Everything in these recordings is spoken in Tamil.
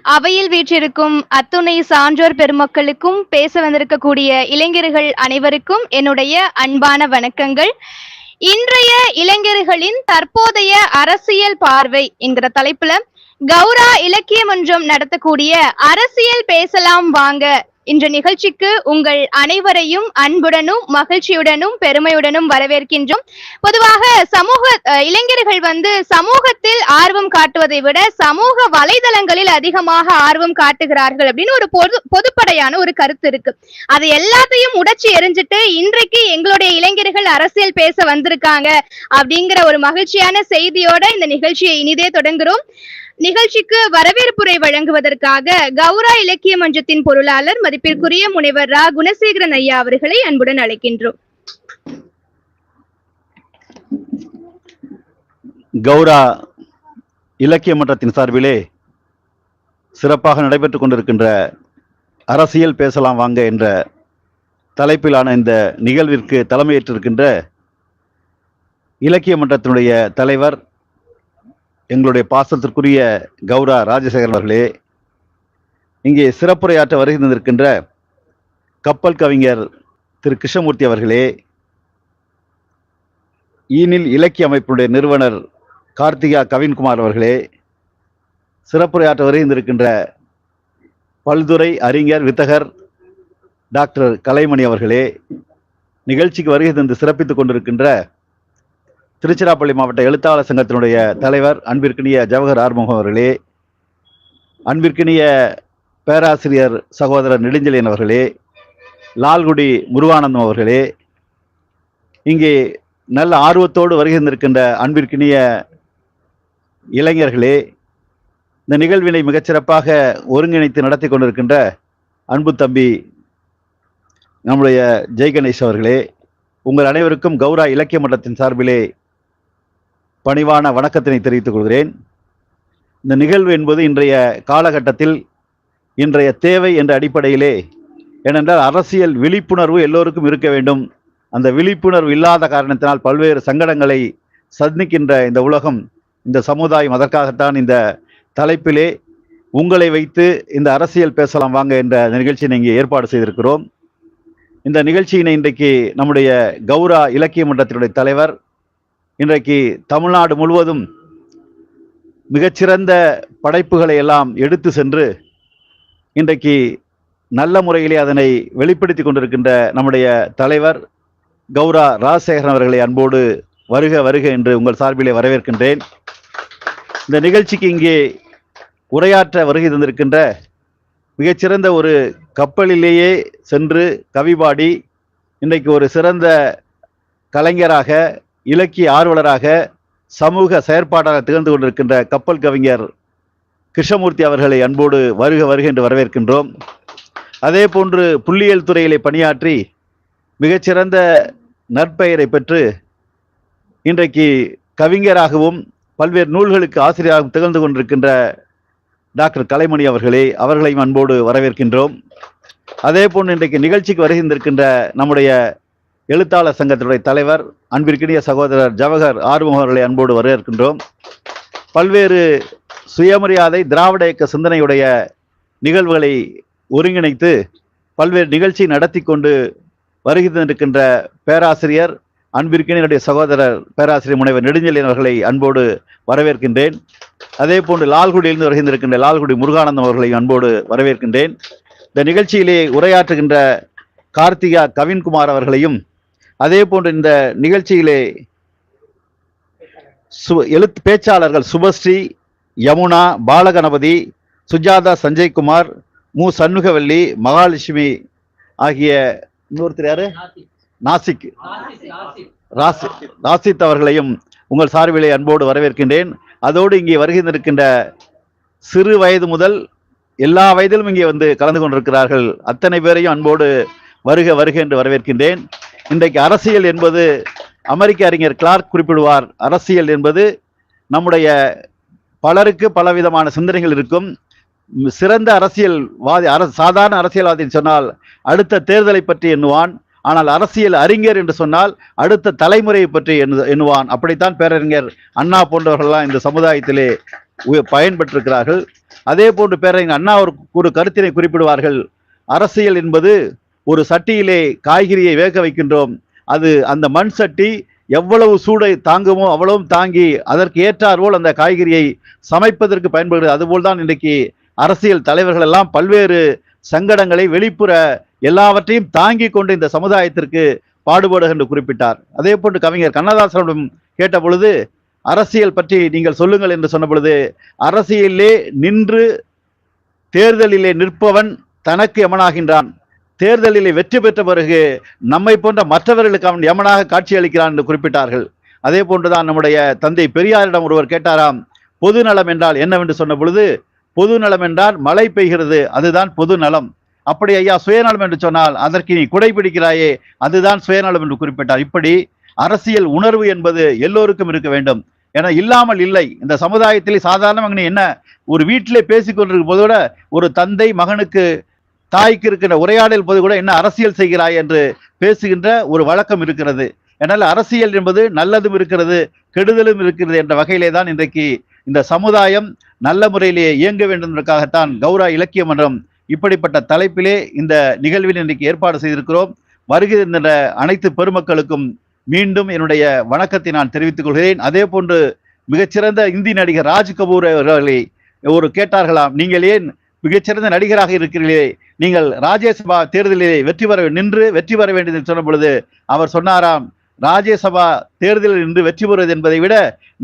அவையில் வீற்றிருக்கும் அத்துணை சான்றோர் பெருமக்களுக்கும், பேச வந்திருக்கக்கூடிய இளைஞர்கள் அனைவருக்கும் என்னுடைய அன்பான வணக்கங்கள். இன்றைய இளைஞர்களின் தற்போதைய அரசியல் பார்வை என்கிற தலைப்புல கௌரா இலக்கிய மன்றம் நடத்தக்கூடிய அரசியல் பேசலாம் வாங்க என்ற நிகழ்ச்சிக்கு உங்கள் அனைவரையும் அன்புடனும் மகிழ்ச்சியுடனும் பெருமையுடனும் வரவேற்கின்றோம். பொதுவாக இளைஞர்கள் சமூகத்தில் ஆர்வம் காட்டுவதை விட சமூக வலைதளங்களில் அதிகமாக ஆர்வம் காட்டுகிறார்கள் அப்படின்னு ஒரு பொதுப்படையான ஒரு கருத்து இருக்கு. அது எல்லாத்தையும் உடைச்சு எரிஞ்சிட்டு இன்றைக்கு எங்களுடைய இளைஞர்கள் அரசியல் பேச வந்திருக்காங்க அப்படிங்கிற ஒரு மகிழ்ச்சியான செய்தியோட இந்த நிகழ்ச்சியை இனிதே தொடங்குறோம். நிகழ்ச்சிக்கு வரவேற்புரை வழங்குவதற்காக கௌரா இலக்கிய மன்றத்தின் பொருளாளர் மதிப்பிற்குரிய முனைவர் ரா குணசேகரன் ஐயா அவர்களை அன்புடன் அழைக்கின்றோம். கௌரா இலக்கிய மன்றத்தின் சார்பிலே சிறப்பாக நடைபெற்றுக் கொண்டிருக்கின்ற அரசியல் பேசலாம் வாங்க என்ற தலைப்பிலான இந்த நிகழ்விற்கு தலைமையேற்றிருக்கின்ற இலக்கிய மன்றத்தினுடைய தலைவர் எங்களுடைய பாசத்திற்குரிய கௌரா ராஜசேகரன் அவர்களே, இங்கே சிறப்புரையாற்ற வருகை தந்திருக்கின்ற கப்பல் கவிஞர் திரு கிருஷ்ணமூர்த்தி அவர்களே, ஈனில் இலக்கிய அமைப்பினுடைய நிறுவனர் கார்த்திகா கவின்குமார் அவர்களே, சிறப்புரையாற்ற வருகை தந்திருக்கின்ற பல்துறை அறிஞர் வித்தகர் டாக்டர் கலைமணி அவர்களே, நிகழ்ச்சிக்கு வருகை தந்து சிறப்பித்துக் கொண்டிருக்கின்ற திருச்சிராப்பள்ளி மாவட்ட எழுத்தாளர் சங்கத்தினுடைய தலைவர் அன்பிற்கினிய ஜவஹர் ஆறுமுகம் அவர்களே, அன்பிற்கினிய பேராசிரியர் சகோதரர் நெடுஞ்செழியன் அவர்களே, லால்குடி முருகானந்தம் அவர்களே, இங்கே நல்ல ஆர்வத்தோடு வருகை தந்திருக்கின்ற அன்பிற்கினிய இளைஞர்களே, இந்த நிகழ்வினை மிகச்சிறப்பாக ஒருங்கிணைத்து நடத்தி கொண்டிருக்கின்ற அன்பு தம்பி நம்முடைய ஜெய்கணேஷ் அவர்களே, உங்கள் அனைவருக்கும் கௌரா இலக்கிய மன்றத்தின் சார்பிலே பணிவான வணக்கத்தினை தெரிவித்துக் கொள்கிறேன். இந்த நிகழ்வு என்பது இன்றைய காலகட்டத்தில் இன்றைய தேவை என்ற அடிப்படையிலே, ஏனென்றால் அரசியல் விழிப்புணர்வு எல்லோருக்கும் இருக்க வேண்டும். அந்த விழிப்புணர்வு இல்லாத காரணத்தினால் பல்வேறு சங்கடங்களை சந்திக்கின்ற இந்த உலகம், இந்த சமுதாயம், அதற்காகத்தான் இந்த தலைப்பிலே உங்களை வைத்து இந்த அரசியல் பேசலாம் வாங்க என்ற நிகழ்ச்சியை இங்கே ஏற்பாடு செய்திருக்கிறோம். இந்த நிகழ்ச்சியினை இன்றைக்கு நம்முடைய கௌரா இலக்கிய மன்றத்தினுடைய தலைவர் இன்றைக்கு தமிழ்நாடு முழுவதும் மிகச்சிறந்த படைப்புகளை எல்லாம் எடுத்து சென்று இன்றைக்கு நல்ல முறையிலே அதனை வெளிப்படுத்தி கொண்டிருக்கின்ற நம்முடைய தலைவர் கௌரா ராஜசேகரன் அவர்களை அன்போடு வருக வருக என்று உங்கள் சார்பிலே வரவேற்கின்றேன். இந்த நிகழ்ச்சிக்கு இங்கே உரையாற்ற வருகை தந்திருக்கின்ற மிகச்சிறந்த ஒரு கப்பலிலேயே சென்று கவிபாடி இன்றைக்கு ஒரு சிறந்த கலைஞராக, இலக்கிய ஆர்வலராக, சமூக செயற்பாடாக திகழ்ந்து கொண்டிருக்கின்ற கப்பல் கவிஞர் கிருஷ்ணமூர்த்தி அவர்களை அன்போடு வருக வருக என்று வரவேற்கின்றோம். அதே போன்று புள்ளியியல் துறையிலே பணியாற்றி மிகச்சிறந்த நற்பெயரை பெற்று இன்றைக்கு கவிஞராகவும் பல்வேறு நூல்களுக்கு ஆசிரியராகவும் திகழ்ந்து கொண்டிருக்கின்ற டாக்டர் கலைமணி அவர்களையும் அன்போடு வரவேற்கின்றோம். அதே போன்று இன்றைக்கு நிகழ்ச்சிக்கு வருகின்றிருக்கின்ற நம்முடைய எழுத்தாளர் சங்கத்தினுடைய தலைவர் அன்பிற்கினிய சகோதரர் ஜவஹர் ஆறுமுகம் அவர்களை அன்போடு வரவேற்கின்றோம். பல்வேறு சுயமரியாதை திராவிட இயக்க சிந்தனையுடைய நிகழ்வுகளை ஒருங்கிணைத்து பல்வேறு நிகழ்ச்சி நடத்தி கொண்டு வருகின்றிருக்கின்ற பேராசிரியர் அன்பிற்கினிய சகோதரர் பேராசிரியர் முனைவர் நெடுஞ்செழியன் அவர்களை அன்போடு வரவேற்கின்றேன். அதே போன்று லால்குடியிலிருந்து வருகின்றிருக்கின்ற லால்குடி முருகானந்தம் அவர்களை அன்போடு வரவேற்கின்றேன். இந்த நிகழ்ச்சியிலே உரையாற்றுகின்ற கார்த்திகா கவின்குமார் அவர்களையும், அதே போன்று இந்த நிகழ்ச்சியிலே பேச்சாளர்கள் சுபஸ்ரீ, யமுனா, பாலகணபதி, சுஜாதா, சஞ்சய்குமார், மு சண்முகவல்லி, மகாலட்சுமி ஆகிய இன்னொருத்தர் யாரு, ராசித் அவர்களையும் உங்கள் சார்பிலே அன்போடு வரவேற்கின்றேன். அதோடு இங்கே வருகின்றிருக்கின்ற சிறு வயது முதல் எல்லா வயதிலும் இங்கே கலந்து கொண்டிருக்கிறார்கள். அத்தனை பேரையும் அன்போடு வருக வருக என்று வரவேற்கின்றேன். இன்றைக்கு அரசியல் என்பது அமெரிக்க அறிஞர் கிளார்க் குறிப்பிடுவார், அரசியல் என்பது நம்முடைய பலருக்கு பலவிதமான சிந்தனைகள் இருக்கும். சிறந்த அரசியல்வாதி, சாதாரண அரசியல்வாதி சொன்னால் அடுத்த தேர்தலை பற்றி எண்ணுவான். ஆனால் அரசியல் அறிஞர் என்று சொன்னால் அடுத்த தலைமுறையை பற்றி எண்ணுவான். அப்படித்தான் பேரறிஞர் அண்ணா போன்றவர்கள்லாம் இந்த சமுதாயத்திலே பயன்பட்டிருக்கிறார்கள். அதே போன்று பேரறிஞர் அண்ணா ஒரு கருத்தினை குறிப்பிடுவார்கள். அரசியல் என்பது ஒரு சட்டியிலே காய்கறியை வேக வைக்கின்றோம். அது அந்த மண் சட்டி எவ்வளவு சூடை தாங்குமோ அவ்வளவும் தாங்கி அதற்கு ஏற்றாற்போல் அந்த காய்கறியை சமைப்பதற்கு பயன்படுகிறது. அதுபோல்தான் இன்றைக்கு அரசியல் தலைவர்கள் எல்லாம் பல்வேறு சங்கடங்களை வெளிப்புற எல்லாவற்றையும் தாங்கி கொண்டு இந்த சமுதாயத்திற்கு பாடுபடுக என்று குறிப்பிட்டார். அதே போன்று கவிஞர் கண்ணதாசனிடம் கேட்ட பொழுது அரசியல் பற்றி நீங்கள் சொல்லுங்கள் என்று சொன்ன பொழுது, அரசியலிலே நின்று தேர்தலிலே நிற்பவன் தனக்கு எமனாகின்றான், தேர்தலிலே வெற்றி பெற்ற பிறகு நம்மை போன்ற மற்றவர்களுக்கு அவன் யமனாக காட்சி அளிக்கிறான் என்று குறிப்பிட்டார்கள். அதே போன்றுதான் நம்முடைய தந்தை பெரியாரிடம் ஒருவர் கேட்டாராம், பொது நலம் என்றால் என்னவென்று சொன்ன பொழுது, பொது நலம் என்றால் மழை பெய்கிறது, அதுதான் பொது நலம். அப்படி ஐயா சுயநலம் என்று சொன்னால் அதற்கு நீ குடை பிடிக்கிறாயே, அதுதான் சுயநலம் என்று குறிப்பிட்டார். இப்படி அரசியல் உணர்வு என்பது எல்லோருக்கும் இருக்க வேண்டும். என இல்லாமல் இல்லை. இந்த சமுதாயத்தில் சாதாரணமாக என்ன ஒரு வீட்டிலே பேசிக் கொண்டிருக்கும் போது கூட ஒரு தந்தை மகனுக்கு தாய்க்கு இருக்கின்ற உரையாடல் போது கூட என்ன அரசியல் செய்கிறாய் என்று பேசுகின்ற ஒரு வழக்கம் இருக்கிறது. என்னால் அரசியல் என்பது நல்லதும் இருக்கிறது கெடுதலும் இருக்கிறது என்ற வகையிலே தான் இன்றைக்கு இந்த சமுதாயம் நல்ல முறையிலே இயங்க வேண்டும் என்பதற்காகத்தான் கௌரா இலக்கிய மன்றம் இப்படிப்பட்ட தலைப்பிலே இந்த நிகழ்வில் இன்றைக்கு ஏற்பாடு செய்திருக்கிறோம். வருகின்ற அனைத்து பெருமக்களுக்கும் மீண்டும் என்னுடைய வணக்கத்தை நான் தெரிவித்துக் கொள்கிறேன். அதே போன்று மிகச்சிறந்த இந்தி நடிகர் ராஜ் கபூர் அவர்களை ஒரு கேட்டார்களாம், நீங்கள் ஏன் மிகச்சிறந்த நடிகராக இருக்கிறீர்களே, நீங்கள் ராஜ்யசபா தேர்தலிலே வெற்றி பெற வேண்டியது சொன்ன பொழுது அவர் சொன்னாராம், ராஜ்யசபா தேர்தலில் நின்று வெற்றி பெறுவது என்பதை விட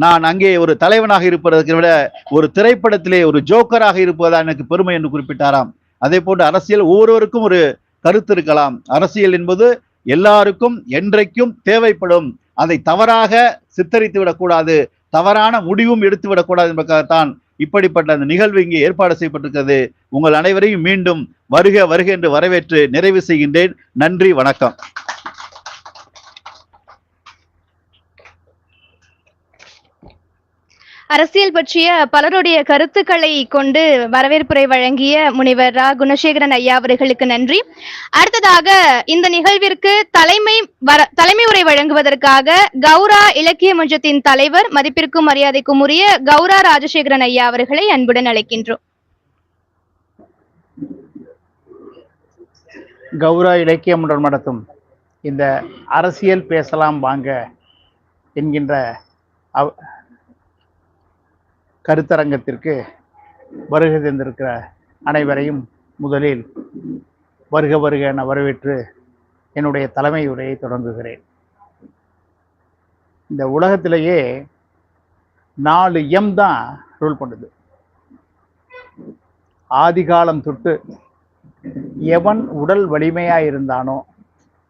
நான் அங்கே ஒரு தலைவனாக இருப்பதற்கு விட ஒரு திரைப்படத்திலே ஒரு ஜோக்கராக இருப்பதா எனக்கு பெருமை என்று குறிப்பிட்டாராம். அதே போன்று அரசியல் ஒவ்வொருவருக்கும் ஒரு கருத்து இருக்கலாம். அரசியல் என்பது எல்லாருக்கும் என்றைக்கும் தேவைப்படும். அதை தவறாக சித்தரித்து விடக்கூடாது, தவறான முடிவும் எடுத்து விடக்கூடாது என்பதற்காகத்தான் இப்படிப்பட்ட அந்த நிகழ்வு இங்கே ஏற்பாடு செய்யப்பட்டிருக்கிறது. உங்கள் அனைவரையும் மீண்டும் வருக வருக என்று வரவேற்று நிறைவு செய்கின்றேன். நன்றி, வணக்கம். அரசியல் பற்றிய பலருடைய கருத்துக்களை கொண்டு வரவேற்புரை வழங்கிய முனைவர் ரா குணசேகரன் ஐயா அவர்களுக்கு நன்றி. அடுத்ததாக இந்த நிகழ்விற்கு தலைமை உரை வழங்குவதற்காக கௌரா இலக்கிய மன்றத்தின் தலைவர் மதிப்பிற்கும் மரியாதைக்கும் உரிய கௌரா ராஜசேகரன் ஐயா அவர்களை அன்புடன் அழைக்கின்றோம். கௌரா இலக்கிய மன்றம் நடத்தும் இந்த அரசியல் பேசலாம் வாங்க என்கின்ற கருத்தரங்கத்திற்கு வருகை தந்திருக்கிற அனைவரையும் முதலில் வருக வருக என வரவேற்று என்னுடைய தலைமை உரையை தொடங்குகிறேன். இந்த உலகத்திலேயே 4 எம் தான் ரூல் பண்ணுது. ஆதிகாலம் தொட்டு எவன் உடல் வலிமையாக இருந்தானோ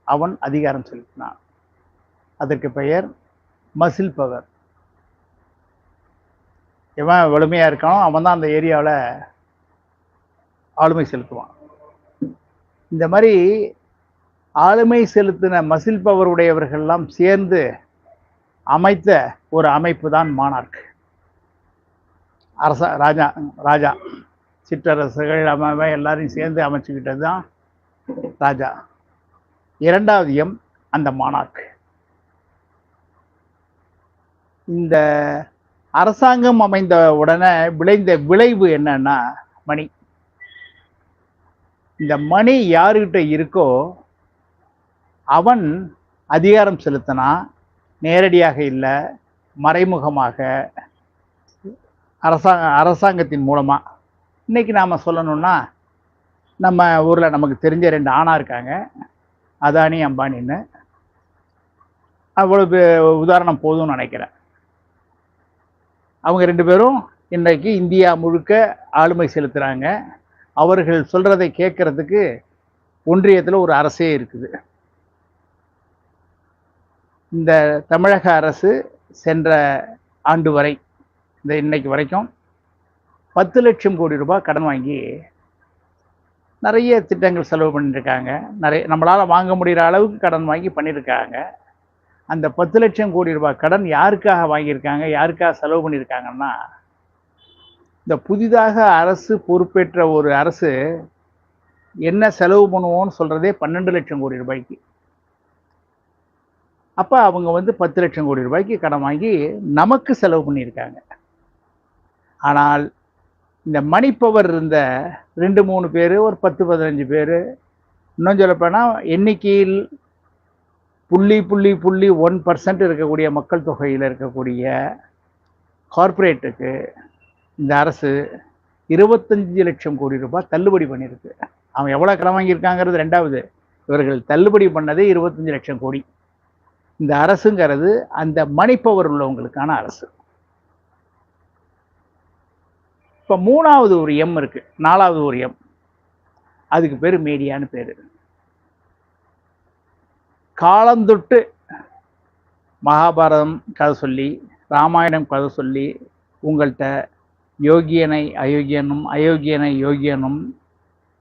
அவன் அதிகாரம் செலுத்தினான். அதற்கு பெயர் மசில் பவர். எவன் வலிமையாக இருக்கானோ அவன் தான் அந்த ஏரியாவில் ஆளுமை செலுத்துவான். இந்த மாதிரி ஆளுமை செலுத்தின மசில் பவர் உடையவர்கள்லாம் சேர்ந்து அமைத்த ஒரு அமைப்பு தான் மானார்க். ராஜா சிற்றரசுகள் எல்லாரையும் சேர்ந்து அமைச்சுக்கிட்டது தான் ராஜா. 2வது எம் அந்த மானார்க். இந்த அரசாங்கம் அமைந்த உடனே விளைந்த விளைவு என்னன்னா மணி. இந்த மணி யாருகிட்ட இருக்கோ அவன் அதிகாரம் செலுத்தினா, நேரடியாக இல்லை மறைமுகமாக அரசாங்கத்தின் மூலமா. இன்னைக்கு நாம சொல்லணும்னா நம்ம ஊர்ல நமக்கு தெரிஞ்ச 2 ஆணா இருக்காங்க, அதானி அம்பானின்னு. அவ்வளவு உதாரணம் போதும்னு நினைக்கிறேன். அவங்க 2 பேரும் இன்றைக்கு இந்தியா முழுக்க ஆளுமை செலுத்துறாங்க. அவர்கள் சொல்றதை கேட்கறதுக்கு ஒன்றியத்தில் ஒரு அரசே இருக்குது. இந்த தமிழக அரசு சென்ற ஆண்டு வரை இந்த இன்னைக்கு வரைக்கும் 10 லட்சம் கோடி ரூபாய் கடன் வாங்கி நிறைய திட்டங்கள் செலவு பண்ணியிருக்காங்க. நம்மளால வாங்க முடிகிற அளவுக்கு கடன் வாங்கி பண்ணியிருக்காங்க. அந்த 10 லட்சம் கோடி ரூபாய் கடன் யாருக்காக வாங்கியிருக்காங்க, யாருக்காக செலவு பண்ணியிருக்காங்கன்னா, இந்த புதிதாக அரசு பொறுப்பேற்ற ஒரு அரசு என்ன செலவு பண்ணுவோம்னு சொல்றதே 12 லட்சம் கோடி ரூபாய்க்கு. அப்ப அவங்க 10 லட்சம் கோடி ரூபாய்க்கு கடன் வாங்கி நமக்கு செலவு பண்ணியிருக்காங்க. ஆனால் இந்த மணி பவர் இருந்த 2-3 பேர், ஒரு 10-15 பேர், இன்னும் சொல்லப்போனால் எண்ணிக்கையில் 0.1% இருக்கக்கூடிய மக்கள் தொகையில் இருக்கக்கூடிய கார்ப்பரேட்டுக்கு இந்த அரசு 25 லட்சம் கோடி ரூபாய் தள்ளுபடி பண்ணியிருக்கு. அவன் எவ்வளோ கடன் வாங்கியிருக்காங்கிறது ரெண்டாவது. இவர்கள் தள்ளுபடி பண்ணதே 25 லட்சம் கோடி. இந்த அரசுங்கிறது அந்த மணி பவர் உள்ளவங்களுக்கான அரசு. இப்போ 3வது ஒரு எம் இருக்கு, 4வது ஒரு எம். அதுக்கு பேர் மீடியான்னு பேரு. காலந்தொட்டு மகாபாரதம் கதை சொல்லி, ராமாயணம் கதை சொல்லி, உங்கள்கிட்ட யோகியனை அயோக்கியனும் அயோக்கியனை யோகியனும்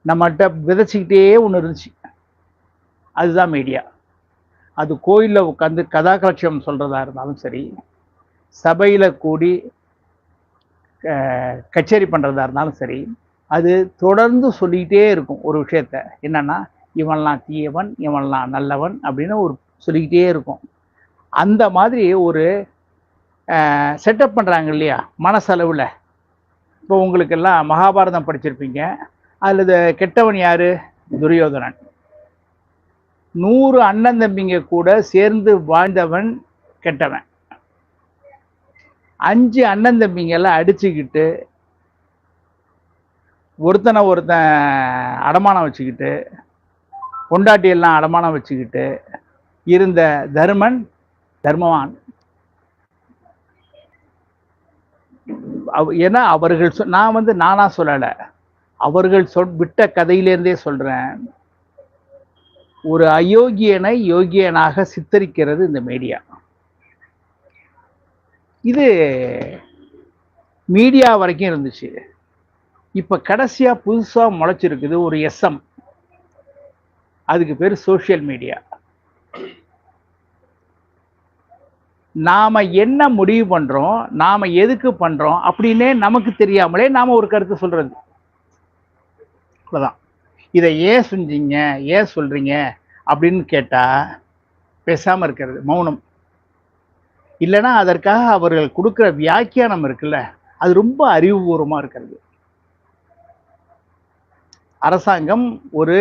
நம்மகிட்ட விதைச்சிக்கிட்டே ஒன்று இருந்துச்சு. அதுதான் மீடியா. அது கோயிலில் உட்காந்து கதாகலட்சம் சொல்கிறதா இருந்தாலும் சரி, சபையில் கூடி கச்சேரி பண்ணுறதா இருந்தாலும் சரி, அது தொடர்ந்து சொல்லிக்கிட்டே இருக்கும் ஒரு விஷயத்த. என்னன்னா, இவன்லாம் தீயவன், இவன்லாம் நல்லவன் அப்படின்னு ஒரு சொல்லிக்கிட்டே இருக்கும். அந்த மாதிரி ஒரு செட்டப் பண்ணுறாங்க இல்லையா மனசளவில். இப்போ உங்களுக்கெல்லாம் மகாபாரதம் படிச்சிருப்பீங்க. அதில் கெட்டவன் யாரு? துரியோதனன். 100 அண்ணன் தம்பிங்க கூட சேர்ந்து வாழ்ந்தவன் கெட்டவன். 5 அண்ணன் தம்பிங்கெல்லாம் அடிச்சுக்கிட்டு, ஒருத்தனை ஒருத்தன் அடமானம் வச்சுக்கிட்டு, பொண்டாட்டியெல்லாம் அடமானம் வச்சுக்கிட்டு இருந்த தர்மன் தர்மவான். ஏன்னா அவர்கள் நான் நானா சொல்லலை, அவர்கள் விட்ட கதையிலேருந்தே சொல்றேன். ஒரு அயோக்கியனை யோகியனாக சித்தரிக்கிறது இந்த மீடியா. இது மீடியா வரைக்கும் இருந்துச்சு. இப்ப கடைசியா புதுசா முளைச்சிருக்குது ஒரு எஸ்எம். அதுக்கு பேர் சோசியல் மீடியா. நாம என்ன முடிவு பண்றோம், நாம எதுக்கு பண்றோம் அப்படின்னே நமக்கு தெரியாமலே நாம ஒரு கருத்து சொல்றது. அவ்வளவுதான். இதை ஏன் செஞ்சீங்க, ஏன் சொல்றீங்க அப்படின்னு கேட்டா பேசாம இருக்கிறது, மௌனம். இல்லைன்னா அதற்காக அவர்கள் கொடுக்குற வியாக்கியானம் இருக்குல்ல, அது ரொம்ப அறிவுபூர்வமா இருக்கிறது. அரசாங்கம் ஒரு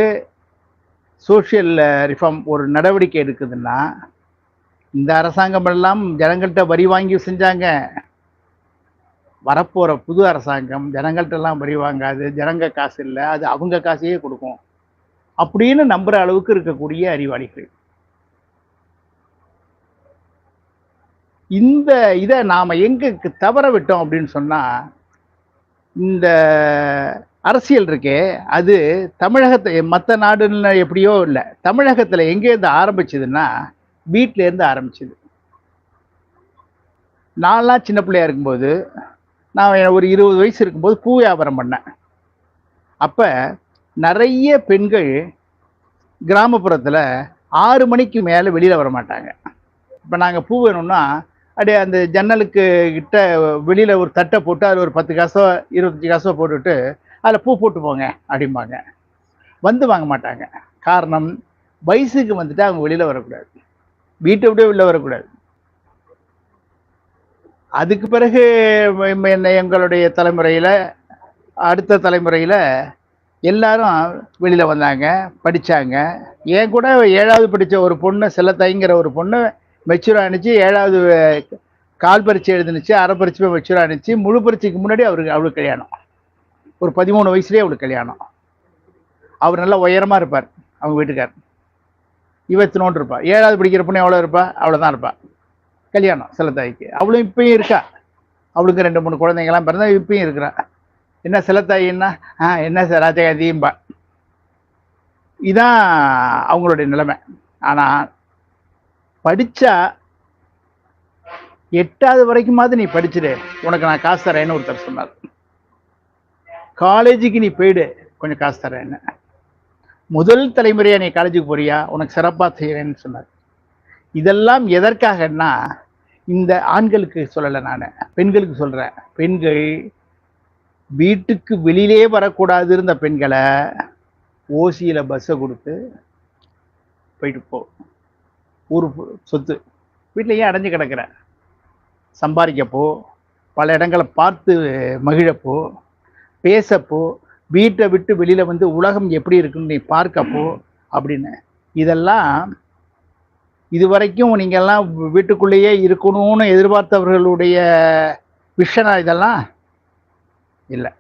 சோசியல் ரிஃபார்ம், ஒரு நடவடிக்கை எடுக்குதுன்னா, இந்த அரசாங்கம் எல்லாம் ஜனங்கள்கிட்ட வரி வாங்கி செஞ்சாங்க. வரப்போற புது அரசாங்கம் ஜனங்கள்கிட்ட எல்லாம் வரி வாங்காது, ஜனங்க காசு இல்லை, அது அவங்க காசையே கொடுக்கும் அப்படின்னு நம்புற அளவுக்கு இருக்கக்கூடிய அறிவாளிகள். இந்த இதை நாம எங்க தவற விட்டோம் அப்படின்னு சொன்னா, இந்த அரசியல் இருக்கே அது தமிழகத்தை மற்ற நாடுல எப்படியோ இல்லை, தமிழகத்துல எங்கேருந்து ஆரம்பிச்சதுன்னா வீட்டில இருந்து ஆரம்பிச்சது. நான்லாம் சின்ன பிள்ளையா இருக்கும்போது, நான் ஒரு 20 வயசு இருக்கும்போது பூ வியாபாரம் பண்ணேன். அப்ப நிறைய பெண்கள் கிராமப்புறத்துல 6 மணிக்கு மேல வெளியில வர மாட்டாங்க. இப்ப நாங்க பூ வேணும்னா அப்படியே அந்த ஜன்னலுக்கு கிட்ட வெளியில ஒரு தட்டை போட்டு அதில் ஒரு 10 காசோ 25 காசோ போட்டுட்டு அதில் பூ போட்டு போங்க அப்படிம்பாங்க. வாங்க மாட்டாங்க. காரணம், வயசுக்கு வந்துட்டு அவங்க வெளியில வரக்கூடாது, வீட்டை விட வெளில வரக்கூடாது. அதுக்கு பிறகு எங்களுடைய தலைமுறையில, அடுத்த தலைமுறையில எல்லாரும் வெளியில வந்தாங்க, படிச்சாங்க. ஏன் கூட 7வது படிச்ச ஒரு பொண்ணு, செல்லத்தாய்ங்கிற ஒரு பொண்ணு மெச்சூர் ஆனிச்சு, 7வது கால் பரீட்சை எழுதுனுச்சு, அரை பரீட்சை மெச்சூர் ஆனிச்சு. முழு பரீட்சைக்கு முன்னாடி அவளுக்கு கல்யாணம். ஒரு 13 வயசுலேயே அவளுக்கு கல்யாணம். அவர் நல்லா உயரமா இருப்பார் அவங்க வீட்டுக்கார். இவத்தினோண்டு இருப்பா. 7வது படிக்கிற பொண்ணு எவ்வளோ இருப்பா? அவ்வளோதான் இருப்பா. கல்யாணம் செல்லத்தாய்க்கு. அவளும் இப்பயும் இருக்கா. அவளுக்கு 2-3 குழந்தைங்கலாம் பிறந்தா இப்பயும் இருக்கிறா. என்ன செல்லத்தாயின்னா, என்ன ராஜகாந்தியும்பா. இதான் அவங்களுடைய நிலைமை. ஆனா படிச்சா 8வது வரைக்குமாவது நீ படிச்சுடு, உனக்கு நான் காசு தரேன்னு ஒருத்தர் சொன்னார். காலேஜுக்கு நீ போயிடு, கொஞ்சம் காசு தரேன்னு. முதல் தலைமுறையா நீ காலேஜுக்கு போறியா, உனக்கு சிறப்பா செய்யறேன்னு சொன்னார். இதெல்லாம் எதற்காகன்னா, இந்த ஆண்களுக்கு சொல்லலை, நான் பெண்களுக்கு சொல்றேன். பெண்கள் வீட்டுக்கு வெளியிலே வரக்கூடாது இருந்த பெண்களை ஓசியில பஸ்ஸை கொடுத்து போயிட்டு போ, ஊர் சொத்து வீட்டில் ஏன் அடைஞ்சு கிடக்கிற, சம்பாதிக்கப்போ, பல இடங்களை பார்த்து மகிழப்போ, பேசப்போ, வீட்டை விட்டு வெளியில் வந்து உலகம் எப்படி இருக்குன்னு நீ பார்க்கப்போ அப்படின்னு. இதெல்லாம் இதுவரைக்கும் நீங்கள்லாம் வீட்டுக்குள்ளேயே இருக்கணும்னு எதிர்பார்த்தவர்களுடைய விஷனா இதெல்லாம் இல்லை.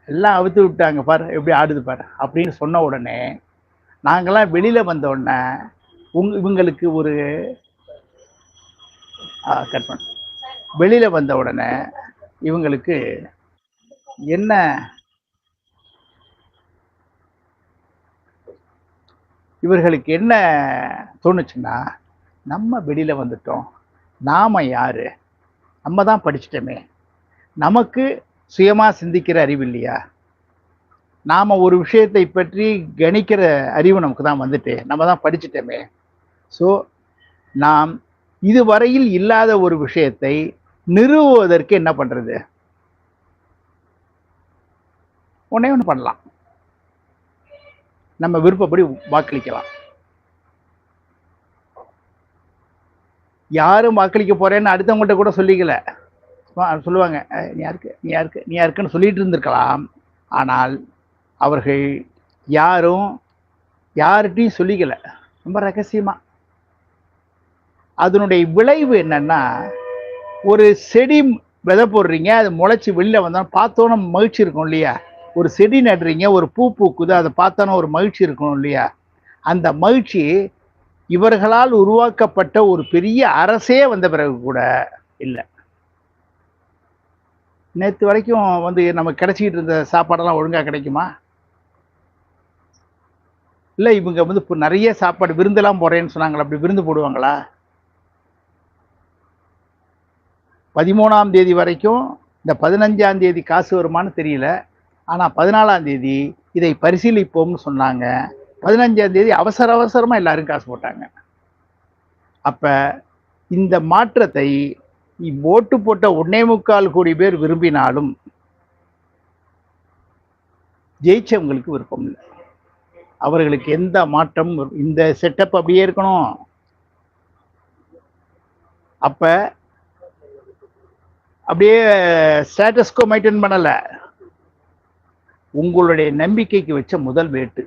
எல்லாம் அவுத்து விட்டாங்க, பாரு எப்படி ஆடுது பாரு அப்படின்னு சொன்ன உடனே நாங்கள்லாம் வெளியில் வந்த உடனே இவங்களுக்கு ஒரு கட் பண்ண வெளியில் வந்த உடனே இவங்களுக்கு என்ன இவர்களுக்கு என்ன தோணுச்சுன்னா, நம்ம வெளியில் வந்துட்டோம், நாம் யார், நம்ம தான் படிச்சிட்டோமே, நமக்கு சுயமாக சிந்திக்கிற அறிவு இல்லையா, நாம் ஒரு விஷயத்தை பற்றி கணிக்கிற அறிவு நமக்கு தான் வந்துட்டு, நம்ம தான் படிச்சிட்டோமே. ஸோ நாம் இதுவரையில் இல்லாத ஒரு விஷயத்தை நிறுவுவதற்கு என்ன பண்ணுறது? ஒன்றே ஒன்று பண்ணலாம், நம்ம விருப்பப்படி வாக்களிக்கலாம். யாரும் வாக்களிக்க போறேன்னு அடுத்தவங்கள்ட்ட கூட சொல்லிக்கல, சொல்லுவாங்க நீ யாருக்கு நீ யாருக்கு நீ யாருக்குன்னு சொல்லிட்டு இருந்திருக்கலாம். ஆனால் அவர்கள் யாரும் யார்கிட்டையும் சொல்லிக்கல, ரொம்ப ரகசியமா. அதனுடைய விளைவு என்னன்னா, ஒரு செடி விதை போடுறீங்க, அது முளைச்சி வெளில வந்தாலும் பார்த்தோன்னா மகிழ்ச்சி இருக்கும் இல்லையா? ஒரு செடி நடுறீங்க, ஒரு பூ பூக்குது, அதை பார்த்தோன்னா ஒரு மகிழ்ச்சி இருக்கணும் இல்லையா? அந்த மகிழ்ச்சி இவர்களால் உருவாக்கப்பட்ட ஒரு பெரிய அரசே வந்த பிறகு கூட இல்லை. நேற்று வரைக்கும் வந்து நமக்கு கிடைச்சிக்கிட்டு இருந்த சாப்பாடெல்லாம் ஒழுங்காக கிடைக்குமா? இல்லை, இவங்க வந்து இப்போ நிறைய சாப்பாடு விருந்தெல்லாம் போடுறேன்னு சொன்னாங்களா, அப்படி விருந்து போடுவாங்களா? 13ஆம் தேதி வரைக்கும் இந்த 15ஆம் தேதி காசு வருமானு தெரியல. ஆனால் 14ஆம் தேதி இதை பரிசீலிப்போம்னு சொன்னாங்க. 15ஆம் தேதி அவசரமாக எல்லாரும் காசு போட்டாங்க. அப்போ இந்த மாற்றத்தை ஓட்டு போட்ட 1.25 கோடி பேர் விரும்பினாலும் ஜெயிச்சவங்களுக்கு விருப்பம் இல்லை. அவர்களுக்கு எந்த மாற்றம், இந்த செட்டப் அப்படியே இருக்கணும். அப்ப அப்படியே ஸ்டேட்டஸ்கோ மெயின்டைன் பண்ணல, உங்களுடைய நம்பிக்கைக்கு வச்ச முதல் வேட்டு.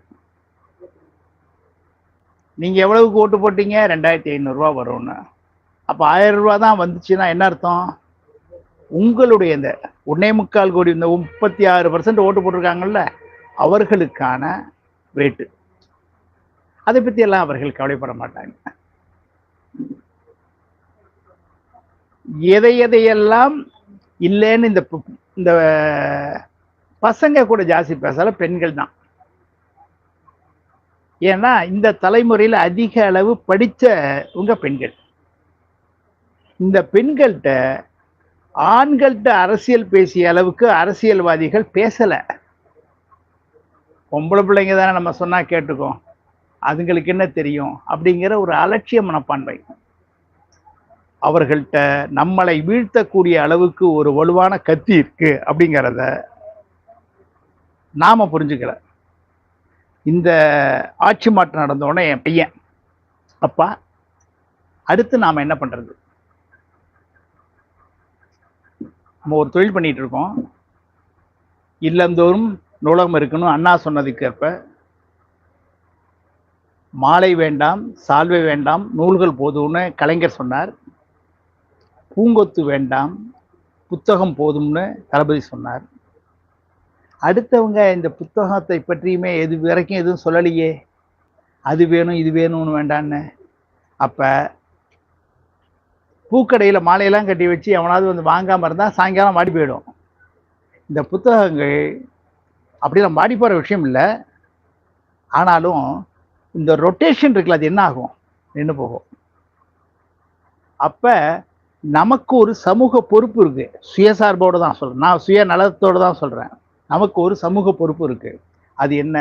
நீங்க எவ்வளவுக்கு ஓட்டு போட்டீங்க? 2500 ரூபா வரும்னு. அப்ப 1000 ரூபா தான் வந்துச்சுன்னா என்ன அர்த்தம்? உங்களுடைய இந்த 1.25 கோடி, இந்த 36% ஓட்டு போட்டிருக்காங்கல்ல, அவர்களுக்கான வேட்டு. அதை பத்தி எல்லாம் அவர்கள் கவலைப்பட மாட்டாங்க. எதையெல்லாம் இல்லைன்னு இந்த பசங்க கூட ஜாஸ்தி பேசல, பெண்கள் தான். ஏன்னா இந்த தலைமுறையில் அதிக அளவு படிச்சவங்க பெண்கள். இந்த பெண்கள்கிட்ட ஆண்கள்கிட்ட அரசியல் பேசிய அளவுக்கு அரசியல்வாதிகள் பேசல. பொம்பளை பிள்ளைங்க தானே, நம்ம சொன்னா கேட்டுக்கோம், அதுங்களுக்கு என்ன தெரியும் அப்படிங்கிற ஒரு அலட்சிய மனப்பான்மை. அவர்கள்ட்ட நம்மளை வீழ்த்தக்கூடிய அளவுக்கு ஒரு வலுவான கத்தி இருக்கு அப்படிங்கிறத நாம புரிஞ்சுக்கல. இந்த ஆட்சி மாற்றம் நடந்தோடனே என் பையன், அப்பா அடுத்து நாம என்ன பண்றது? நம்ம ஒரு தொழில் பண்ணிட்டு இருக்கோம், இல்லந்தோறும் நூலகம் இருக்கணும். அண்ணா சொன்னதுக்கு ஏற்ப மாலை வேண்டாம், சால்வை வேண்டாம், நூல்கள் போதும்னு கலைஞர் சொன்னார். பூங்கொத்து வேண்டாம், புத்தகம் போதும்னு தளபதி சொன்னார். அடுத்தவங்க இந்த புத்தகத்தை பற்றியுமே வரைக்கும் எதுவும் சொல்லலையே, அது வேணும் இது வேணும்னு வேண்டான்னு. அப்ப பூக்கடையில் மாலையெல்லாம் கட்டி வச்சு எவனாவது வந்து வாங்காம இருந்தா சாயங்காலம் மாடி போயிடும். இந்த புத்தகங்கள் அப்படிலாம் மாடி போற விஷயம் இல்லை. ஆனாலும் இந்த ரொட்டேஷன் இருக்குல்ல, அது என்ன ஆகும்? நின்று போகும். அப்ப நமக்கு ஒரு சமூக பொறுப்பு இருக்கு. சுயசார்போடு தான் சொல்றேன், நான் சுயநலத்தோடு தான் சொல்றேன். நமக்கு ஒரு சமூக பொறுப்பு இருக்கு. அது என்ன?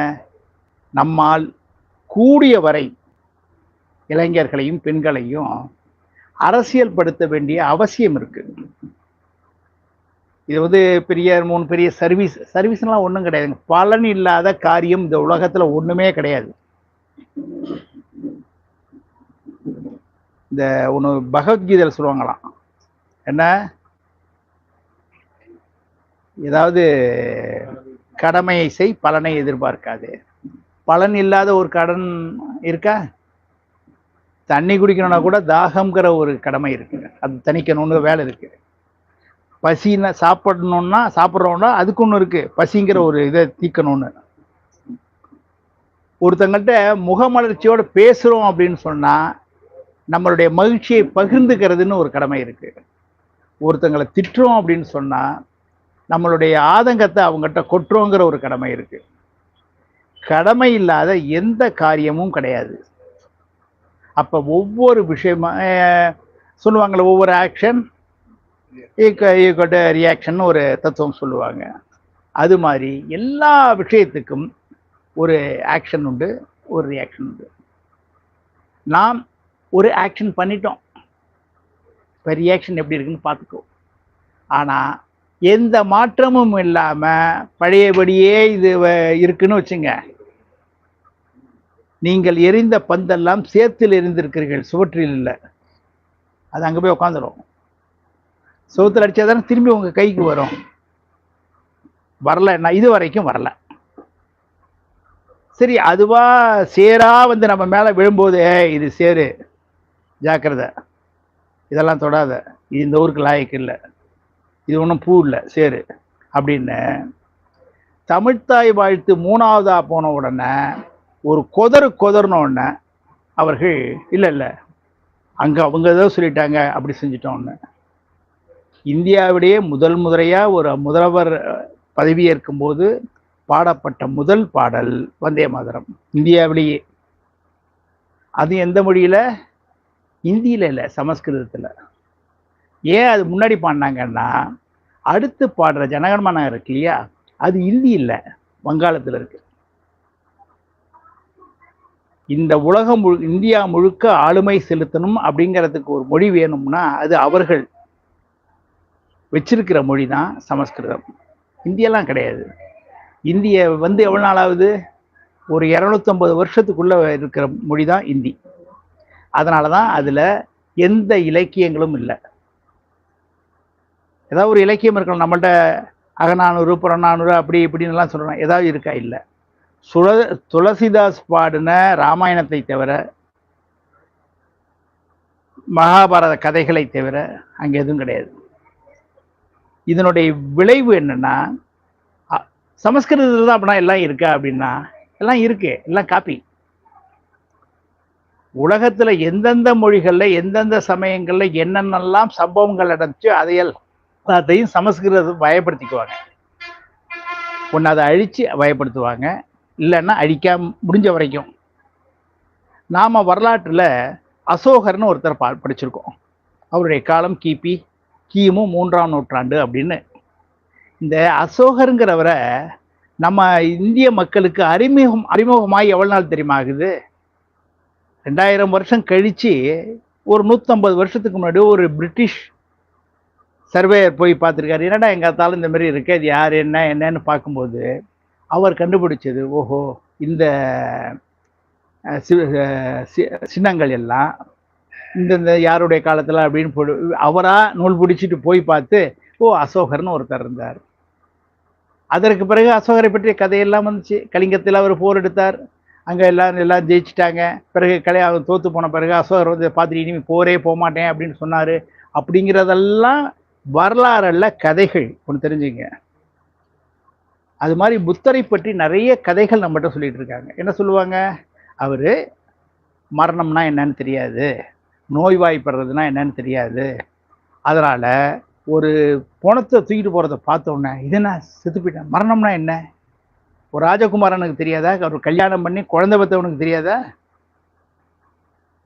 நம்மால் கூடிய வரை இளைஞர்களையும் பெண்களையும் அரசியல் படுத்த வேண்டிய அவசியம் இருக்கு. இது வந்து பெரிய சர்வீஸ்லாம் ஒன்றும் கிடையாதுங்க. பலன் இல்லாத காரியம் இந்த உலகத்துல ஒண்ணுமே கிடையாது. இந்த ஒன்று பகவத்கீதையில் சொல்லுவாங்களாம், என்ன? ஏதாவது கடமையை செய், பலனை எதிர்பார்க்காது. பலன் இல்லாத ஒரு கடன் இருக்கா? தண்ணி குடிக்கணும்னா கூட தாகம்ங்கிற ஒரு கடமை இருக்கு, அது தணிக்கணும்னு வேலை இருக்கு. பசின்னா சாப்பிட்றோம்னா அதுக்கு ஒன்று இருக்கு, பசிங்கிற ஒரு இதை தீக்கணும்னு. ஒருத்தங்கள்ட்ட முகமலர்ச்சியோட பேசுறோம் அப்படின்னு சொன்னா நம்மளுடைய மகிழ்ச்சியை பகிர்ந்துக்கிறதுன்னு ஒரு கடமை இருக்கு. ஒருத்தங்களை திட்டுறோம் அப்படின்னு சொன்னா நம்மளுடைய ஆதங்கத்தை அவங்ககிட்ட கொட்டுறோங்கிற ஒரு கடமை இருக்கு. கடமை இல்லாத எந்த காரியமும் கிடையாது. அப்ப ஒவ்வொரு விஷயமா சொல்லுவாங்கள்ல, ஒவ்வொரு ஆக்ஷன் ரியாக்ஷன் ஒரு தத்துவம் சொல்லுவாங்க. அது மாதிரி எல்லா விஷயத்துக்கும் ஒரு ஆக்ஷன் உண்டு, ஒரு ரியாக்ஷன் உண்டு. நாம் ஒரு ஆக்ஷன் பண்ணிட்டோம், இப்போ ரியாக்ஷன் எப்படி இருக்குன்னு பார்த்துக்கோ. ஆனால் எந்த மாற்றமும் இல்லாமல் பழையபடியே இது இருக்குன்னு வச்சுங்க, நீங்கள் எரிந்த பந்தெல்லாம் சேத்தில் எரிந்திருக்கிறீர்கள், சுவற்றில் இல்லை. அது அங்கே போய் உட்காந்துரும். சுவத்தில் அடித்தா தானே திரும்பி உங்கள் கைக்கு வரும். வரல, நான் இது வரைக்கும் வரல. சரி, அதுவா சேரா வந்து நம்ம மேலே விழும்போது இது சேரு, ஜாக்கிரதை, இதெல்லாம் தொடாத, இது இந்த ஊருக்கு லாயக்கு இல்லை, இது ஒன்றும் பூ இல்லை, சேரு அப்படின்னு தமிழ்த்தாய் வாழ்த்து 3வதா போன உடனே ஒரு கொதர்ன உடனே அவர்கள் இல்லை இல்லை அங்கே அவங்க ஏதோ சொல்லிட்டாங்க அப்படி செஞ்சிட்டோன்னு. இந்தியாவிலேயே முதல்முறையாக ஒரு முதல்வர் பதவியேற்கும் போது பாடப்பட்ட முதல் பாடல் வந்தே மாதரம், இந்தியாவிலேயே. அது எந்த மொழியில்? இந்தியில் இல்லை, சமஸ்கிருதத்தில். ஏன் அது முன்னாடி பாடினாங்கன்னா, அடுத்து பாடுற ஜனகணமன இருக்கு இல்லையா, அது இந்தி இல்லை, வங்காளத்தில் இருக்கு. இந்த உலகம் இந்தியா முழுக்க ஆளுமை செலுத்தணும் அப்படிங்கிறதுக்கு ஒரு மொழி வேணும்னா அது அவர்கள் வச்சிருக்கிற மொழி தான் சமஸ்கிருதம். இந்தியெல்லாம் கிடையாது. இந்திய வந்து எவ்வளோ நாள் ஆகுது? ஒரு 250 வருஷத்துக்குள்ள இருக்கிற மொழி தான் இந்தி. அதனால தான் அதில் எந்த இலக்கியங்களும் இல்லை. ஏதாவது ஒரு இலக்கியம் இருக்கணும் நம்மள்ட்ட, அகநானூறு புறநானூறு அப்படி இப்படின்னுலாம் சொல்கிறோம், ஏதாவது இருக்கா? இல்லை. துளசிதாஸ் பாடின ராமாயணத்தை தவிர, மகாபாரத கதைகளை தவிர அங்கே எதுவும் கிடையாது. இதனுடைய விளைவு என்னன்னா, சமஸ்கிருதத்தில் தான் அப்படின்னா எல்லாம் இருக்கா அப்படின்னா எல்லாம் இருக்கு, எல்லாம் காப்பி. உலகத்துல எந்தெந்த மொழிகள்ல எந்தெந்த சமயங்கள்ல என்னென்னலாம் சம்பவங்கள் நடந்துச்சு அதையும் சமஸ்கிருதத்தை பயப்படுத்திக்குவாங்க. ஒன்று அதை அழிச்சு பயப்படுத்துவாங்க, இல்லைன்னா அழிக்காம முடிஞ்ச வரைக்கும். நாம வரலாற்றில் அசோகர்னு ஒருத்தர் படிச்சிருக்கோம். அவருடைய காலம் கிமு 3ஆம் நூற்றாண்டு அப்படின்னு. இந்த அசோகருங்கிறவரை நம்ம இந்திய மக்களுக்கு அறிமுகமாகி எவ்வளவு நாள் தெரியுமா ஆகுது? 2000 வருஷம் கழிச்சு, ஒரு 150 வருஷத்துக்கு முன்னாடி ஒரு பிரிட்டிஷ் சர்வேயர் போய் பார்த்துருக்காரு. என்னடா எங்காத்தாலும் இந்த மாதிரி இருக்கு, அது யார் என்னன்னு பார்க்கும்போது அவர் கண்டுபிடிச்சது, ஓஹோ இந்த சின்னங்கள் எல்லாம் இந்த யாருடைய காலத்தில் அப்படின்னு அவரா நூல் பிடிச்சிட்டு போய் பார்த்து, ஓ அசோகர்னு ஒருத்தர் இருந்தார். அதற்கு பிறகு அசோகரை பற்றிய கதையெல்லாம் வந்துச்சு. கலிங்கத்தில் அவர் போர் எடுத்தார், அங்கே எல்லாம் ஜெயிச்சிட்டாங்க. பிறகு அவர் தோற்று போன பிறகு அசோகர் வந்து பார்த்துட்டு இனிமேல் போரே போக மாட்டேன் அப்படின்னு சொன்னார். அப்படிங்கிறதெல்லாம் வரலாறுல கதைகள், ஒன்று தெரிஞ்சுங்க. அது மாதிரி புத்தரை பற்றி நிறைய கதைகள் நம்மகிட்ட சொல்லிட்டு இருக்காங்க. என்ன சொல்லுவாங்க? அவர் மரணம்னா என்னன்னு தெரியாது, நோய்வாய்ப்படுறதுனா என்னன்னு தெரியாது, அதனால் ஒரு பணத்தை தூக்கிட்டு போகிறத பார்த்தோன்னே இது என்ன செத்து போயிட்டேன், மரணம்னா என்ன? ஒரு ராஜகுமாரனுக்கு தெரியாதா? அவர் கல்யாணம் பண்ணி குழந்தை பெற்றவனுக்கு தெரியாதா?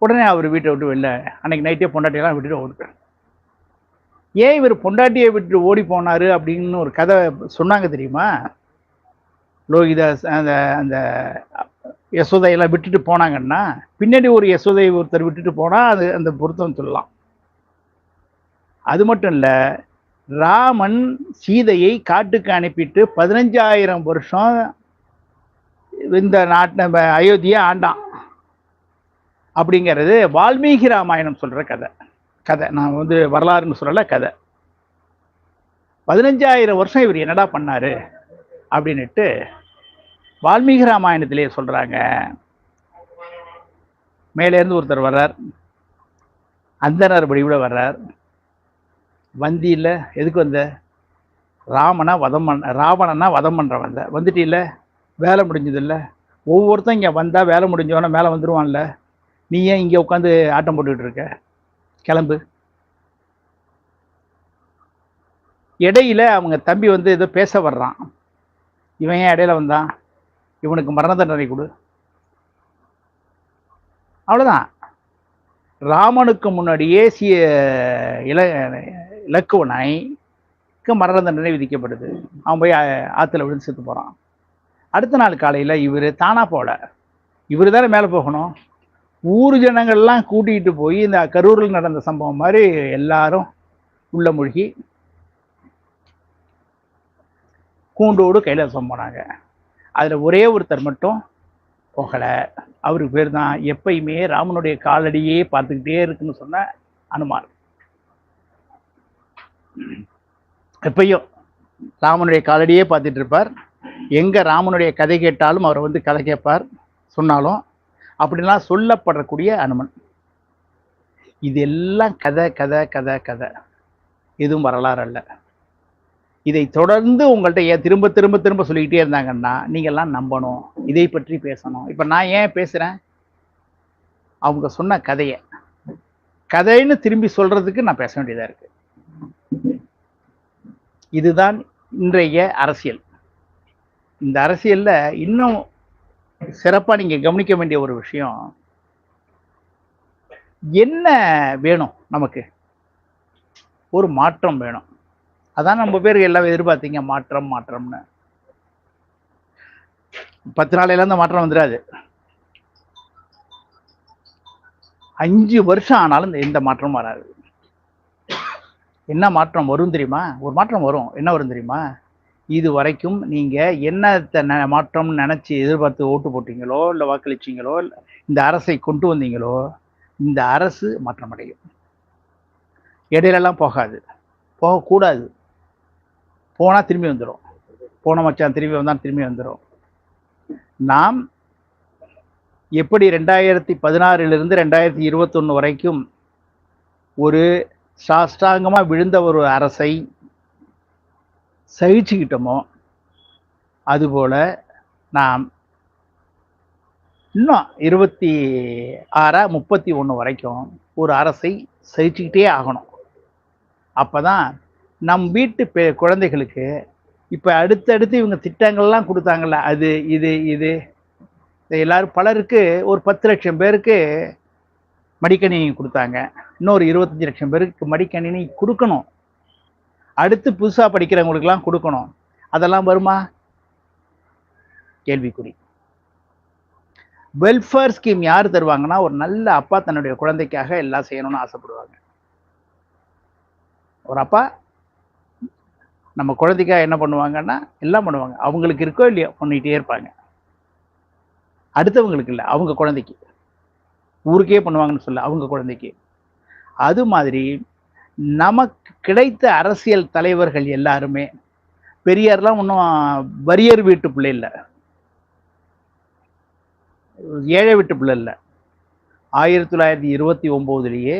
உடனே அவர் வீட்டை விட்டு வெளில அன்னைக்கு நைட்டே பொண்டாட்டியெல்லாம் விட்டுட்டு ஓடுறார். ஏன் இவர் பொண்டாட்டியை விட்டு ஓடி போனார் அப்படின்னு ஒரு கதை சொன்னாங்க தெரியுமா? லோகிதாஸ் அந்த அந்த யசோதையெல்லாம் விட்டுட்டு போனாங்கன்னா, பின்னாடி ஒரு யசோதையை ஒருத்தர் விட்டுட்டு போனால் அது அந்த பொருத்தம் சொல்லலாம். அது மட்டும் இல்லை, ராமன் சீதையை காட்டுக்கு அனுப்பிட்டு 15,000 வருஷம் இந்த நாட்டை அயோத்தியை ஆண்டான் அப்படிங்கிறது வால்மீகி ராமாயணம் சொல்கிற கதை. நான் வந்து வரலாறுன்னு சொல்லலை, கதை. 15,000 வருஷம் இவர் என்னடா பண்ணாரு அப்படின்னுட்டு வால்மீகி ராமாயணத்திலே சொல்றாங்க. மேலேருந்து ஒருத்தர் வர்றார், அந்தனர் வடிவுல வர்றார். வந்தியில எதுக்கு வந்த? ராவணனா வதம் பண்ற வந்த. வந்துட்டு இல்ல, வேலை முடிஞ்சது இல்ல. ஒவ்வொருத்தரும் இங்க வந்தா வேலை முடிஞ்சவன மேல வந்துருவான்ல, நீ ஏன் இங்க உட்காந்து ஆட்டம் போட்டுக்கிட்டு இருக்க? கிளம்பு. இடையில அவங்க தம்பி வந்து ஏதோ பேச வர்றான். இவன் ஏன் இடையில வந்தான்? இவனுக்கு மரண தண்டனை கொடு. அவ்வளவுதான். ராமனுக்கு முன்னாடியே இலக்குவனுக்கு மரண தண்டனை விதிக்கப்படுது. அவன் போய் ஆத்துல விழுந்து செத்து போறான். அடுத்த நாள் காலையில இவரு தானா போல, இவரு தானே மேல போகணும். ஊர் ஜனங்கள்லாம் கூட்டிகிட்டு போய் இந்த கரூரில் நடந்த சம்பவம் மாதிரி எல்லாரும் உள்ள மூழ்கி கூண்டோடு கைலாசம் போனாங்க. அதுல ஒரே ஒருத்தர் மட்டும் போகல. அவருக்கு பேர் தான் எப்பயுமே ராமனுடைய காலடியே பார்த்துக்கிட்டே இருக்குன்னு சொன்ன அனுமார். எப்பயும் ராமனுடைய காலடியே பார்த்துட்டு இருப்பார். எங்க ராமனுடைய கதை கேட்டாலும் அவரை வந்து கதை கேட்பார். சொன்னாலும் அப்படிலாம் சொல்லப்படக்கூடிய அனுமன். இதெல்லாம் கதை கதை கதை கதை, எதுவும் வரலாறு அல்ல. இதை தொடர்ந்து உங்கள்கிட்ட திரும்ப திரும்ப திரும்ப சொல்லிக்கிட்டே இருந்தாங்கன்னா நீங்கள்லாம் நம்பணும், இதை பற்றி பேசணும். இப்போ நான் ஏன் பேசுகிறேன்? அவங்க சொன்ன கதைன்னு திரும்பி சொல்றதுக்கு நான் பேச வேண்டியதாக இருக்கு. இதுதான் இன்றைய அரசியல். இந்த அரசியல்ல இன்னும் சிறப்பாக நீங்கள் கவனிக்க வேண்டிய ஒரு விஷயம், என்ன வேணும் நமக்கு? ஒரு மாற்றம் வேணும். அதான் நம்ம பேருக்கு எல்லாம் எதிர்பார்த்தீங்க, மாற்றம் மாற்றம்னு. 10 நாளையில அந்த மாற்றம் வந்துடாது. 5 வருஷம் ஆனாலும் எந்த மாற்றமும் வராது. என்ன மாற்றம் வரும் தெரியுமா? ஒரு மாற்றம் வரும். என்ன வரும் தெரியுமா? இது வரைக்கும் நீங்க என்ன மாற்றம் நினைச்சு எதிர்பார்த்து ஓட்டு போட்டீங்களோ, இல்லை வாக்களிச்சீங்களோ, இந்த அரசை கொண்டு வந்தீங்களோ, இந்த அரசு மாற்றம் அடையும். இடையிலெல்லாம் போகாது, போகக்கூடாது. போனா திரும்பி வந்துடும். போன மச்சான் திரும்பி வந்தான் திரும்பி வந்துடும். நாம் எப்படி 2016 2021 வரைக்கும் ஒரு சாஷ்டாங்கமா விழுந்த ஒரு அரசை சகிச்சுக்கிட்டோமோ, அதுபோல நாம் இன்னும் 26 31 வரைக்கும் ஒரு அரசை சகிச்சுக்கிட்டே ஆகணும். அப்பதான் நம் வீட்டு குழந்தைகளுக்கு இப்ப அடுத்தடுத்து இவங்க திட்டங்கள்லாம் கொடுத்தாங்கல்ல, அது இது எல்லாரும் பலருக்கு ஒரு 10 லட்சம் பேருக்கு மடிக்கணினி கொடுத்தாங்க. இன்னொரு 25 லட்சம் பேருக்கு மடிக்கணினி கொடுக்கணும். அடுத்து புதுசா படிக்கிறவங்களுக்கெல்லாம் கொடுக்கணும். அதெல்லாம் வருமா? கேள்விக்குறி. வெல்ஃபேர் ஸ்கீம் யார் தருவாங்கன்னா, ஒரு நல்ல அப்பா தன்னுடைய குழந்தைக்காக எல்லாம் செய்யணும்னு ஆசைப்படுவாங்க. ஒரு அப்பா நம்ம குழந்தைக்காக என்ன பண்ணுவாங்கன்னா எல்லாம் பண்ணுவாங்க. அவங்களுக்கு இருக்கோ இல்லையோ பண்ணிகிட்டே இருப்பாங்க. அடுத்தவங்களுக்கு இல்லை, அவங்க குழந்தைக்கு. ஊருக்கே பண்ணுவாங்கன்னு சொல்ல, அவங்க குழந்தைக்கு. அது மாதிரி நமக்கு கிடைத்த அரசியல் தலைவர்கள் எல்லாருமே, பெரியார்லாம் ஒன்றும் வறியர் வீட்டு பிள்ளை இல்லை, ஏழை வீட்டு பிள்ளை இல்லை. 1929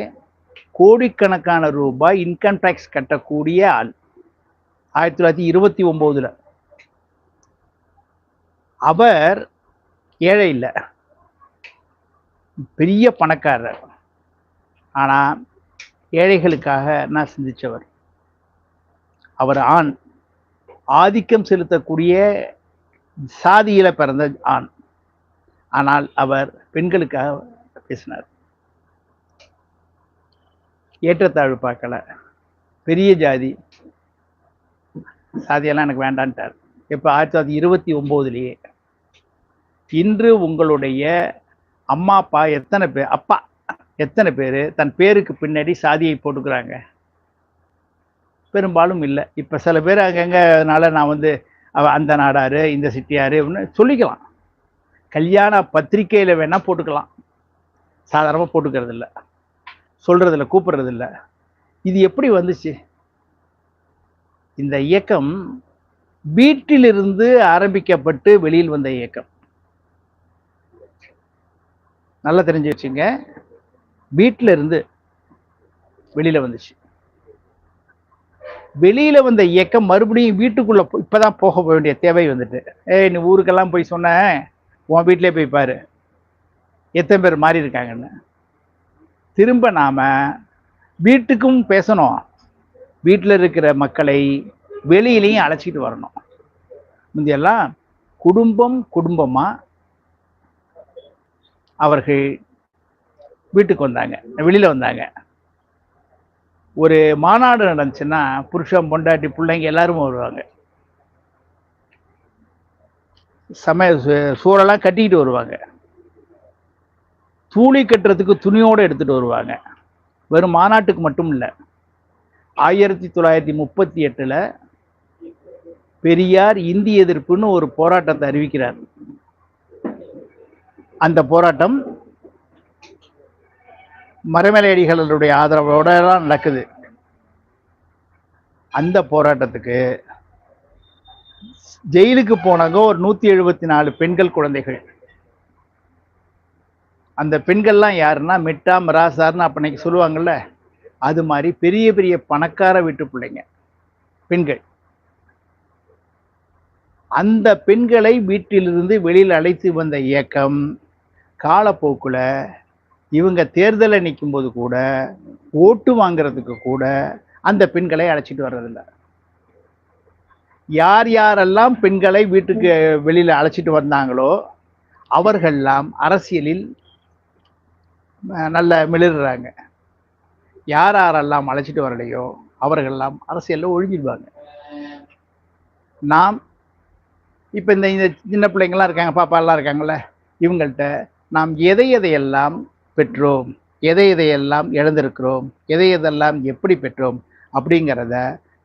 கோடிக்கணக்கான ரூபாய் இன்கம் டேக்ஸ் கட்டக்கூடிய ஆள். 1929 அவர் ஏழை இல்லை, பெரிய பணக்காரர். ஆனா ஏழைகளுக்காக நான் சிந்திச்சவர். அவர் ஆண், ஆதிக்கம் செலுத்தக்கூடிய சாதியில பிறந்த ஆண். ஆனால் அவர் பெண்களுக்காக பேசினார். ஏற்றத்தாழ்வு பார்க்கல, பெரிய ஜாதி சாதியெல்லாம் எனக்கு வேண்டான்ட்டார். இப்ப 1929 இன்று உங்களுடைய அம்மா அப்பா எத்தனை பேர் தன் பேருக்கு பின்னாடி சாதியை போட்டுக்கிறாங்க? பெரும்பாலும் இல்லை. இப்ப சில பேர் அங்கங்கனால நான் வந்து அந்த நாடாரு இந்த சிட்டியாரு அப்படின்னு சொல்லிக்கலாம். கல்யாண பத்திரிகையில வேணா போட்டுக்கலாம், சாதாரணமா போட்டுக்கிறது இல்லை, சொல்றது இல்லை, கூப்பிடுறது இல்லை. இது எப்படி வந்துச்சு? இந்த இயக்கம் வீட்டிலிருந்து ஆரம்பிக்கப்பட்டு வெளியில் வந்த இயக்கம். நல்லா தெரிஞ்சு வச்சுங்க, வீட்டில இருந்து வெளியில வந்துச்சு. வெளியில வந்த இயக்கம் மறுபடியும் வீட்டுக்குள்ள இப்பதான் போக வேண்டிய தேவை வந்துட்டு. நீ ஊருக்கெல்லாம் போய் சொன்ன, உன் வீட்டிலே போய் பாரு எத்தனை பேர் மாறி இருக்காங்கன்னு. திரும்ப நாம வீட்டுக்கும் பேசணும், வீட்டில் இருக்கிற மக்களை வெளியிலையும் அழைச்சிட்டு வரணும். முந்தையெல்லாம் குடும்பம் குடும்பமா அவர்கள் வீட்டுக்கு வந்தாங்க, வெளியில வந்தாங்க. ஒரு மாநாடு நடந்துச்சுன்னா புருஷன் பொண்டாட்டி பிள்ளைங்க எல்லாரும் வருவாங்க. சூழலாம் கட்டிக்கிட்டு வருவாங்க. தூளி கட்டுறதுக்கு துணியோடு எடுத்துட்டு வருவாங்க. வெறும் மாநாட்டுக்கு மட்டும் இல்லை. 1938 பெரியார் இந்தி எதிர்ப்புன்னு ஒரு போராட்டத்தை அறிவிக்கிறார். அந்த போராட்டம் மறைமலையடிகளுடைய ஆதரவோட தான் நடக்குது. அந்த போராட்டத்துக்கு ஜெயிலுக்கு போனாங்க ஒரு 174 பெண்கள் குழந்தைகள். அந்த பெண்கள்லாம் யாருன்னா மிட்டா மிராசார்னு அப்பனைக்கு சொல்லுவாங்கல்ல, அது மாதிரி பெரிய பெரிய பணக்கார வீட்டு பிள்ளைங்க பெண்கள். அந்த பெண்களை வீட்டிலிருந்து வெளியில் அழைத்து வந்த இயக்கம் காலப்போக்குல இவங்க தேர்தலை நிற்கும் போது கூட ஓட்டு வாங்கிறதுக்கு கூட அந்த பெண்களை அழைச்சிட்டு வர்றதில்லை. யார் யாரெல்லாம் பெண்களை வீட்டுக்கு வெளியில அழைச்சிட்டு வந்தாங்களோ அவர்கள்லாம் அரசியலில் நல்ல மிளிர்றாங்க. யார் யாரெல்லாம் அழைச்சிட்டு வரலையோ அவர்கள்லாம் அரசியலில் ஒழிஞ்சிடுவாங்க. நாம் இப்போ இந்த சின்ன பிள்ளைங்கள்லாம் இருக்காங்க, பாப்பாலாம் இருக்காங்கல்ல, இவங்கள்ட்ட நாம் எதையெல்லாம் பெற்றோம், எதையெல்லாம் இழந்திருக்கிறோம், எதையெல்லாம் எப்படி பெற்றோம் அப்படிங்கிறத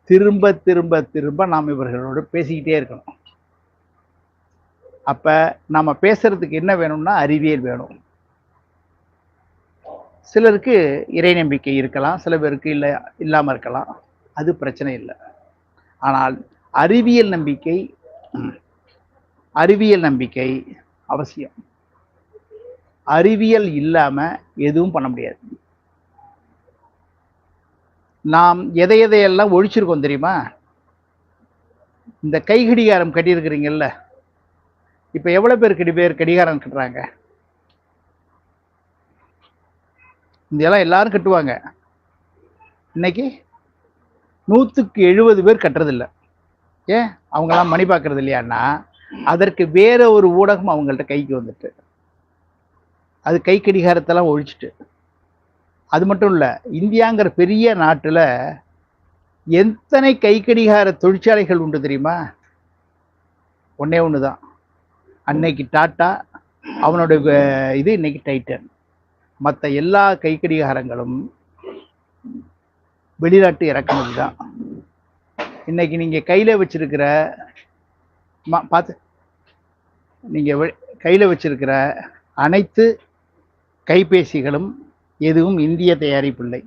திரும்ப திரும்ப திரும்ப நாம் இவர்களோடு பேசிக்கிட்டே இருக்கணும். அப்போ நம்ம பேசுறதுக்கு என்ன வேணும்னா அறிவியல் வேணும். சிலருக்கு இறை நம்பிக்கை இருக்கலாம், சில பேருக்கு இல்லாமல் இருக்கலாம், அது பிரச்சனை இல்லை. ஆனால் அறிவியல் நம்பிக்கை அவசியம். அறிவியல் இல்லாம எதுவும் பண்ண முடியாது. நாம் எதையெல்லாம் ஒழிச்சிருக்கோம் தெரியுமா? இந்த கை கடிகாரம் கட்டியிருக்கிறீங்கல்ல, இப்ப எவ்வளவு பேர் கடிகாரம் கட்டுறாங்க? இதெல்லாம் எல்லாரும் கட்டுவாங்க. இன்னைக்கு 170 பேர் கட்டுறதில்லை. ஏன்? அவங்கெல்லாம் மணி பார்க்கறது இல்லையான்னா அதற்கு வேற ஒரு ஊடகம் அவங்கள்ட்ட கைக்கு வந்துட்டு அது கை கடிகாரத்தெல்லாம் ஒழிச்சிட்டு. அது மட்டும் இல்லை, இந்தியாங்கிற பெரிய நாட்டில் எத்தனை கை கடிகார தொழிற்சாலைகள் உண்டு தெரியுமா? ஒன்னே ஒன்று தான். அன்னைக்கு டாட்டா, அவனோட இது இன்னைக்கு டைட்டன். மற்ற எல்லா கை கடிகாரங்களும் வெளிநாட்டு இறக்குமதி தான். இன்னைக்கு நீங்க கையில வச்சிருக்கிற வச்சிருக்கிற அனைத்து கைபேசிகளும் எதுவும் இந்திய தயாரிப்பு இல்லை,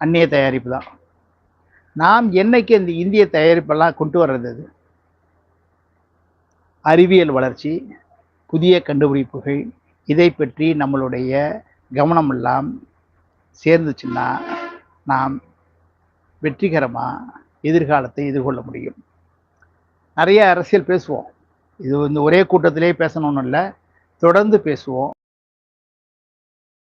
அந்நிய தயாரிப்பு தான். நாம் என்னைக்கு இந்த இந்திய தயாரிப்பெல்லாம் கொண்டு வர்றது? அறிவியல் வளர்ச்சி, புதிய கண்டுபிடிப்புகள், இதை பற்றி நம்மளுடைய கவனம் எல்லாம் சேர்ந்துச்சுன்னா நாம் வெற்றிகரமாக எதிர்காலத்தை எதிர்கொள்ள முடியும். நிறைய அரசியல் பேசுவோம். இது ஒரே கூட்டத்திலே பேசணும்னு இல்லை, தொடர்ந்து பேசுவோம்.